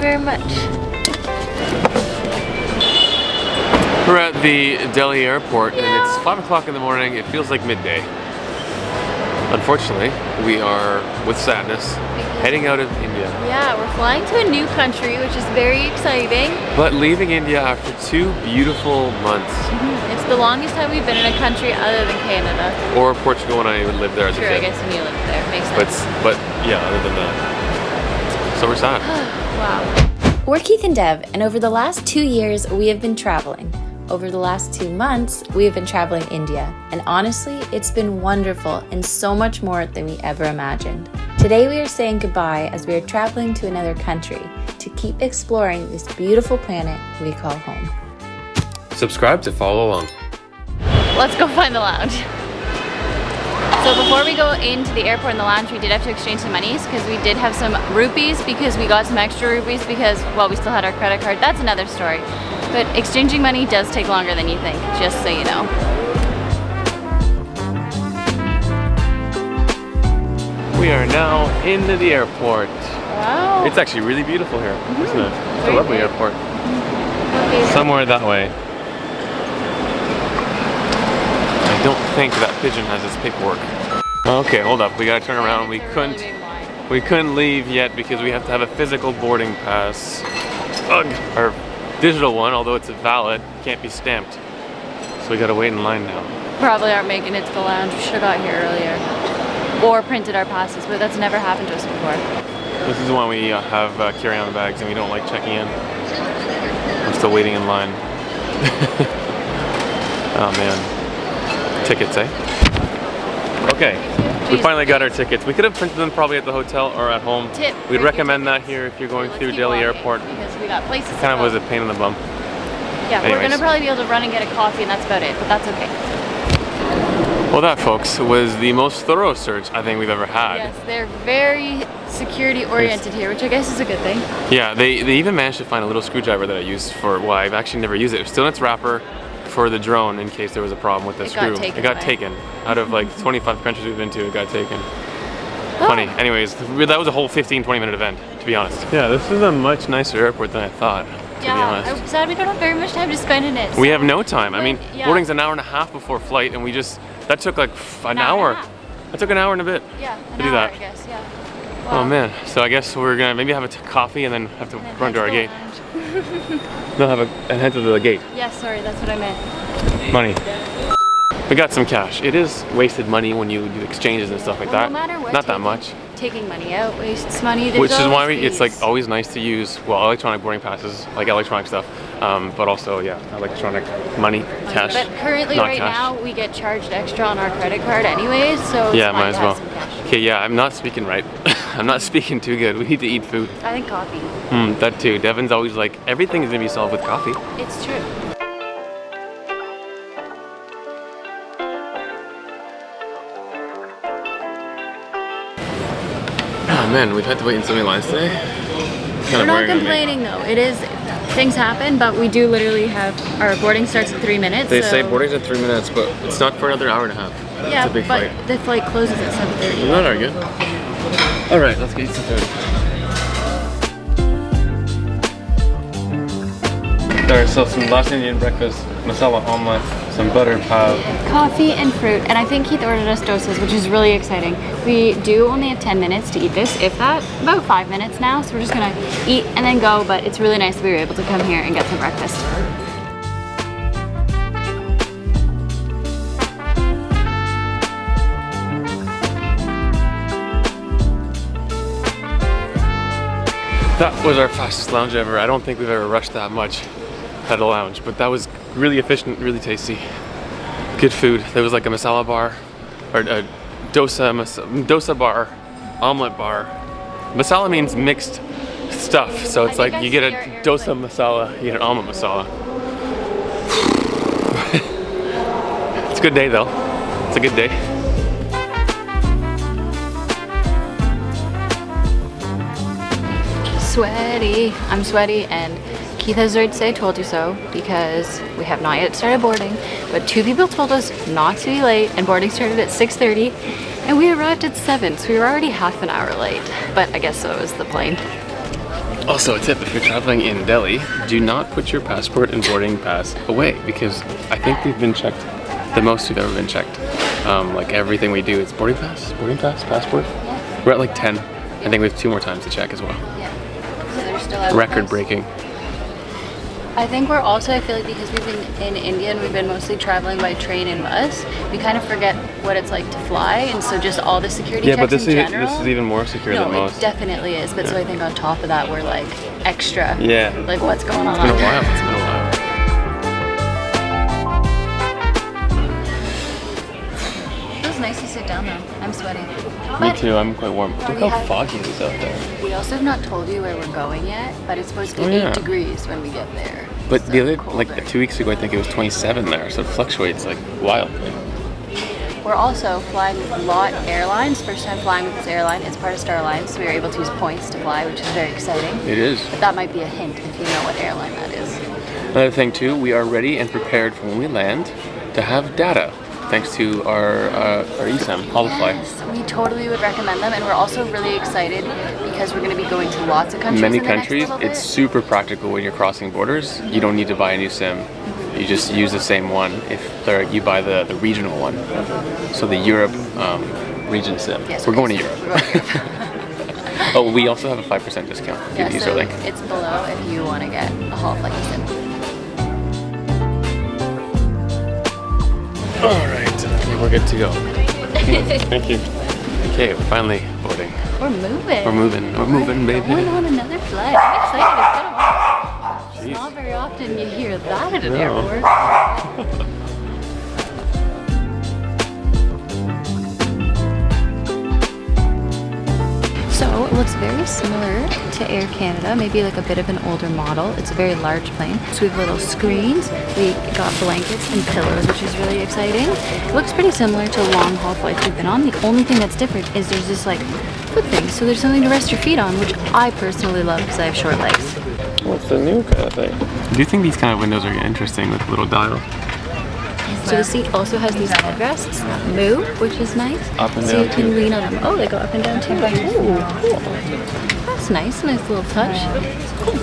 very much. We're at the Delhi airport and it's 5 o'clock in the morning. It feels like midday. Unfortunately, we are, with sadness, heading out of India. Yeah, we're flying to a new country, which is very exciting. But leaving India after 2 beautiful months. It's the longest time we've been in a country other than Canada. Or Portugal when I lived there as a kid. True, I guess when you lived there. Makes sense. But yeah, other than that. So we're sad. Wow. We're Keith and Dev, and over the last 2 years, we have been traveling. Over the last 2 months, we have been traveling India, and honestly, it's been wonderful and so much more than we ever imagined. Today we are saying goodbye as we are traveling to another country to keep exploring this beautiful planet we call home. Subscribe to follow along. Let's go find the lounge. So before we go into the airport and the lounge, we did have to exchange some monies because we did have some rupees because we got some extra rupees because, well, we still had our credit card. That's another story. But exchanging money does take longer than you think, just so you know. We are now into the airport. Wow. It's actually really beautiful here, isn't it? It's a lovely airport. Okay. Somewhere that way. I don't think that pigeon has its paperwork. Okay, hold up. We gotta turn around. We couldn't leave yet because we have to have a physical boarding pass. Ugh. Our digital one, although it's valid, can't be stamped. So we gotta wait in line now. Probably aren't making it to the lounge. We should have got here earlier. Or printed our passes, but that's never happened to us before. This is the one we have carry-on bags and we don't like checking in. I'm still waiting in line. Oh man. Tickets, eh? Okay, we finally got our tickets. We could have printed them probably at the hotel or at home. We'd recommend that here if you're going through Delhi Airport. Because we got places Kind of was a pain in the bum. Yeah, Anyways. we're gonna probably be able to run and get a coffee and that's about it, but that's okay. Well, that, folks, was the most thorough search I think we've ever had. Yes, they're very security oriented here, which I guess is a good thing. Yeah, they even managed to find a little screwdriver that I used for, well, I've actually never used it. It was still in its wrapper for the drone in case there was a problem with the screw. It got taken. Out of like 25 countries we've been to, it got taken. Funny. Anyways, that was a whole 15-20 minute event, to be honest. Yeah, this is a much nicer airport than I thought, to be honest. I'm sad we don't have very much time to spend in it. We have no time. I mean, yeah. boarding's an hour and a half before flight, and that took like an hour. That took an hour and a bit to do that. I guess, yeah. Wow. Oh man, so I guess we're gonna maybe have a coffee and then have to run to our gate. No, and head to the gate. Yeah, sorry, that's what I meant. Money. We got some cash. It is wasted money when you do exchanges and stuff like that. No matter what, not that much. Taking money out wastes money. Which is why it's like always nice to use, well, electronic boarding passes, like electronic stuff, but also, yeah, electronic money, cash. But currently, right now, we get charged extra on our credit card anyways, so yeah, might as well. Okay, yeah, I'm not speaking right. I'm not speaking too good. We need to eat food. I think coffee. That too. Devin's always like, everything is gonna be solved with coffee. It's true. Oh man, we've had to wait in so many lines today. We're not complaining though. It is, things happen, but we do literally have, our boarding starts in 3 minutes. They say boarding's in 3 minutes, but it's not for another hour and a half. Yeah, it's a big but flight. The flight closes at 7:30. Not our good. All right, let's get some food. Alright, so some last Indian breakfast, masala omelette, some butter pav. Coffee and fruit, and I think Keith ordered us dosas, which is really exciting. We do only have 10 minutes to eat this, if that, about 5 minutes now, so we're just gonna eat and then go, but it's really nice that we were able to come here and get some breakfast. That was our fastest lounge ever. I don't think we've ever rushed that much at a lounge, but that was really efficient, really tasty. Good food. There was like a masala bar, or a dosa bar, omelet bar. Masala means mixed stuff, so it's like you get a dosa masala, you get an omelet masala. It's a good day though. It's a good day. Sweaty. I'm sweaty, and Keith has already said I told you so because we have not yet started boarding, but 2 people told us not to be late, and boarding started at 6:30 and we arrived at 7, so we were already half an hour late, but I guess so was the plane. Also a tip, if you're traveling in Delhi, do not put your passport and boarding pass away, because I think we've been checked the most we've ever been checked. Like everything we do, it's boarding pass, passport. Yeah. We're at like 10. I think we have 2 more times to check as well. Yeah. So they're still record breaking. I think we're also, I feel like because we've been in India and we've been mostly traveling by train and bus, we kind of forget what it's like to fly, and so just all the security checks but this in general. This is even more secure than most. It definitely is, but so I think on top of that we're like extra. Yeah. Like what's going on? It's been a while, it's been a while. It was nice to sit down though. I'm sweating. Me too, I'm quite warm. Look how foggy it is out there. We also have not told you where we're going yet, but it's supposed to be 8 degrees when we get there. But so the other, like 2 weeks ago, I think it was 27 there, so it fluctuates like wildly. We're also flying with LOT Airlines, first time flying with this airline. It's part of Star Alliance, so we were able to use points to fly, which is very exciting. It is. But that might be a hint if you know what airline that is. Another thing too, we are ready and prepared for when we land to have data, thanks to our eSIM, Holofly. Yes, we totally would recommend them, and we're also really excited because we're going to be going to lots of countries. Many countries. It's super practical when you're crossing borders. You don't need to buy a new SIM. You just use the same one if you buy the regional one. So the Europe region SIM. Yes, we're going to Europe. Oh, we also have a 5% discount if you use our link. It's below if you want to get a Holofly SIM. Alright, we're good to go. Thank you. Okay, we're finally boarding. We're moving. We're moving, baby. We're going on another flight. I'm excited. It's been a while. It's not very often you hear that at an airport. So it looks very similar to Air Canada, maybe like a bit of an older model. It's a very large plane. So we have little screens, we got blankets and pillows, which is really exciting. It looks pretty similar to long haul flights we've been on. The only thing that's different is there's this like foot thing. So there's something to rest your feet on, which I personally love because I have short legs. What's the new kind of thing? Do you think these kind of windows are interesting with little dial? So the seat also has these headrests, move, which is nice. Up and so down you can too. lean on them. Oh, they go up and down too. Ooh, cool. That's nice little touch. Cool.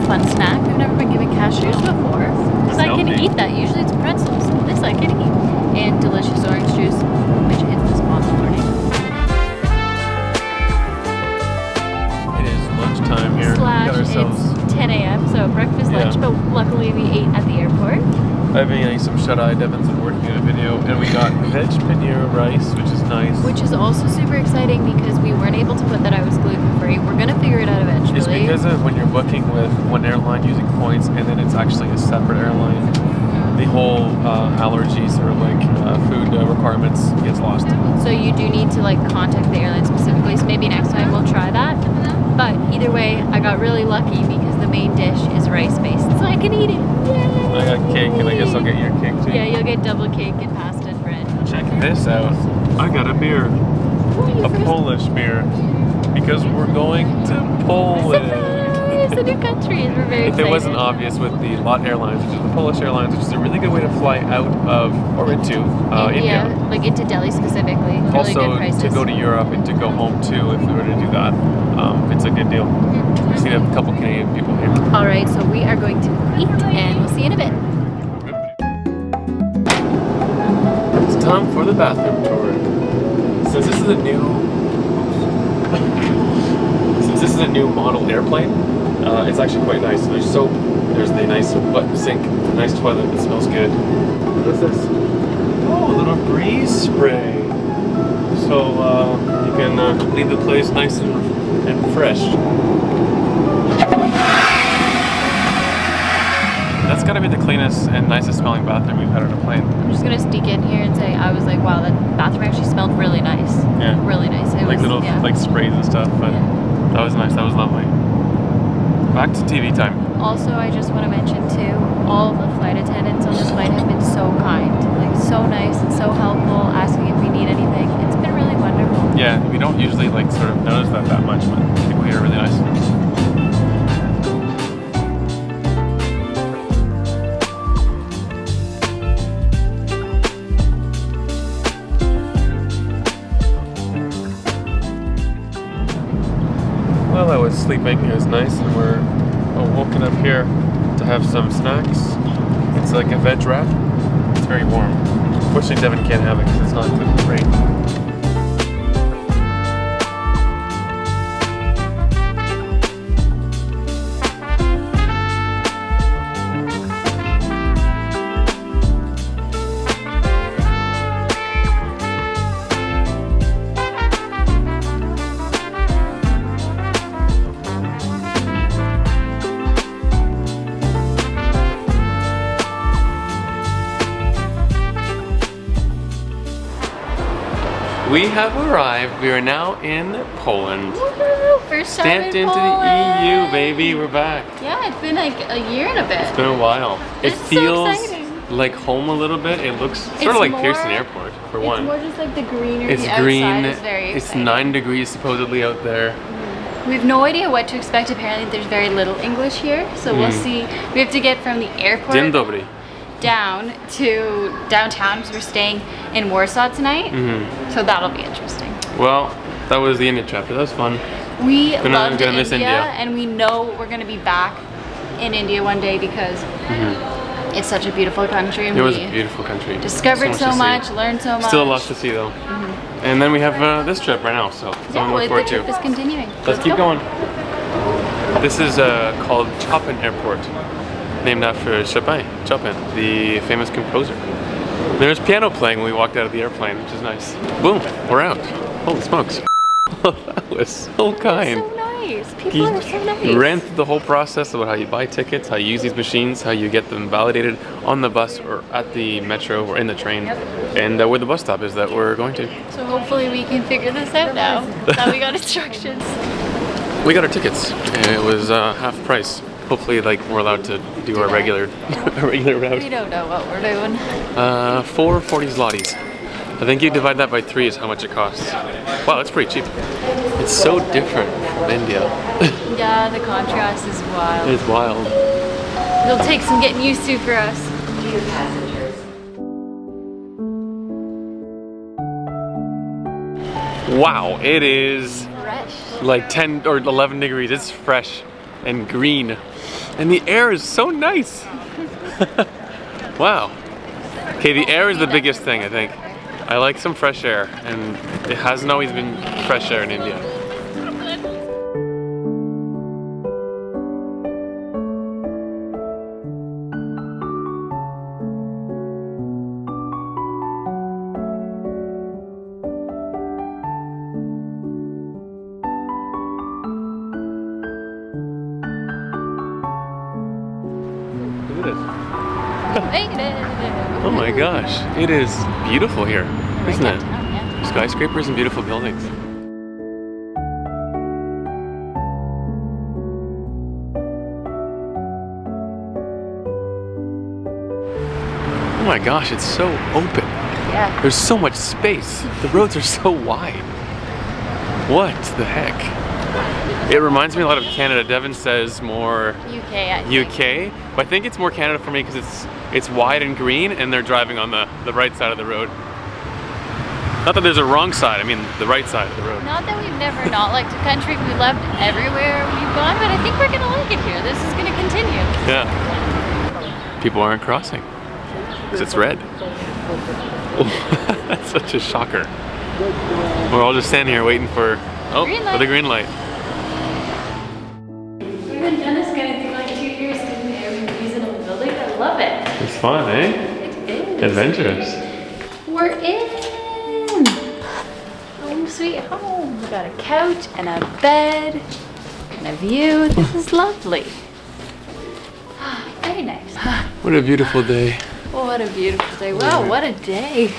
Fun snack. We've never been given cashews before. Because I can eat that. Usually it's pretzels. This I can eat. And delicious orange juice, which is the sponsor morning. It is lunchtime here. It's 10 a.m. so breakfast, lunch, but luckily we ate at the airport. I've been eating some shut-eye. Devin's been working on a video, and we got veg paneer rice, which is nice. Which is also super exciting because we weren't able to put that I was gluten-free. We're gonna figure it out eventually. It's because of when you're booking with one airline using points, and then it's actually a separate airline. The whole allergies or like food requirements gets lost. So you do need to like contact the airline specifically. So maybe next time we'll try that. But either way, I got really lucky because the main dish is rice-based, so I can eat it. Yay! I got cake, and I guess I'll get your cake too. Yeah, you'll get double cake and pasta and bread. Check this out. I got a beer. A Polish beer. Because we're going to Poland. Surprise! A new country, and we're very excited. If it wasn't obvious with the LOT Airlines, which is the Polish Airlines, which is a really good way to fly out of or into India. Like into Delhi specifically. Really Also, good prices. to go to Europe and to go home too, if we were to do that, it's a good deal. We've seen a couple Canadian people here. All right, so we are going to eat, and we'll see you in a bit. It's time for the bathroom tour. Since this is a new model airplane, it's actually quite nice. There's soap, there's the nice button sink, nice toilet that smells good. What is this? Oh, a little breeze spray. So you can leave the place nice and fresh. That's gotta be the cleanest and nicest smelling bathroom we've had on a plane. I'm just gonna sneak in here and say I was like, wow, that bathroom actually smelled really nice. Yeah. Really nice. It Like was, little like sprays and stuff, but that was nice, that was lovely. back to TV time. Also, I just want to mention too, all of the flight attendants on this flight have been so kind, like so nice and so helpful, asking if we need anything. It's been really wonderful. Yeah, we don't usually like sort of notice that much, but people here are really nice. Well, I was sleeping, it was nice, and we're woken up here to have some snacks. It's like a veg wrap. It's very warm. Unfortunately, Devin can't have it because it's not gluten-free. We have arrived. We are now in Poland. Woohoo! First time Stamped in into Poland. the EU, baby. We're back. Yeah, it's been like a year and a bit. It's been a while. It's It so feels exciting. like home a little bit. It looks sort It's of like more- Pearson Airport, for It's one. more just like the greenery. It's The green. outside is very It's exciting. 9 degrees supposedly out there. We have no idea what to expect. Apparently, there's very little English here, so we'll see. We have to get from the airport Dzień dobry. down to downtown because we're staying in Warsaw tonight. So that'll be interesting. Well, that was the India chapter. That was fun. We Gonna loved miss India, India. and we know we're going to be back in India one day because it's such a beautiful country. And It was we a beautiful country. discovered so to see. much, learned so much. Still lots to see though. And then we have this trip right now, so it's Yeah, something to look the forward trip to. is continuing. Let's keep going. This is called Chopin Airport, named after Chopin, the famous composer. There's piano playing when we walked out of the airplane, which is nice. Boom, we're out. Holy smokes. That was so kind. So nice. People are so nice. Ran through the whole process about how you buy tickets, how you use these machines, how you get them validated on the bus or at the metro or in the train, and where the bus stop is that we're going to. So hopefully we can figure this out now. Now we got instructions. We got our tickets. It was half price. Hopefully, like we're allowed to do our regular, regular We route. don't know what we're doing. 440 zlotys. I think you divide that by 3 is how much it costs. Wow, that's pretty cheap. It's so different from India. Yeah, the contrast is wild. It's wild. It'll take some getting used to for us. Wow, it is Fresh. like 10 or 11 degrees. It's fresh and green. And the air is so nice. Wow. Okay, the air is the biggest thing, I think. I like some fresh air, and it hasn't always been fresh air in India. Look at this. Made it. Oh my gosh, it is beautiful here, isn't it? downtown, yeah. Skyscrapers and beautiful buildings. Oh my gosh, it's so open. Yeah. There's so much space. The roads are so wide. What the heck? It reminds me a lot of Canada. Devin says more UK, I think. UK, but I think it's more Canada for me because it's wide and green and they're driving on the right side of the road. Not that there's a wrong side, I mean the right side of the road. Not that we've never not liked a country. We loved everywhere we've gone, but I think we're gonna like it here. This is gonna continue. Yeah. People aren't crossing because it's red. That's such a shocker. We're all just standing here waiting for the green light. We haven't done this kind of thing like 2 years because we haven't used it in the building. I love it. It's fun, eh? It is. Adventurous. We're in. Home sweet home. We got a couch and a bed and a view. This is lovely. Very nice. What a beautiful day. Oh, what a beautiful day. Wow, what a day.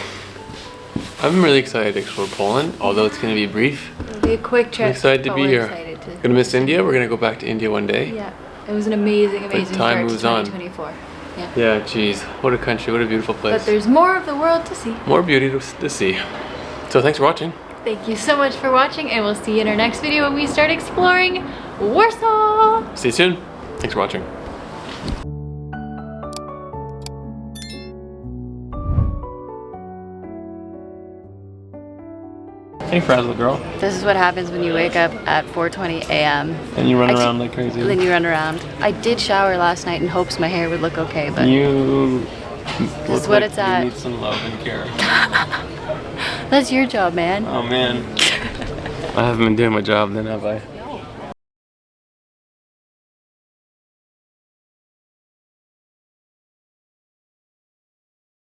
I'm really excited to explore Poland, although it's going to be brief. It'll be a quick trip. I'm excited to but be we're here. excited to- Gonna miss India. We're gonna go back to India one day. Yeah. It was an amazing, amazing start to moves on. 2024. Yeah. Yeah, geez, what a country, what a beautiful place. But there's more of the world to see. More beauty to see. So thanks for watching. Thank you so much for watching, and we'll see you in our next video when we start exploring Warsaw. See you soon. Thanks for watching. Hey, Frazzle girl. This is what happens when you wake up at 4:20 a.m. And you run around like crazy. Then you run around. I did shower last night in hopes my hair would look okay, but you this is what it's at. You need some love and care. That's your job, man. Oh man. I haven't been doing my job then, have I?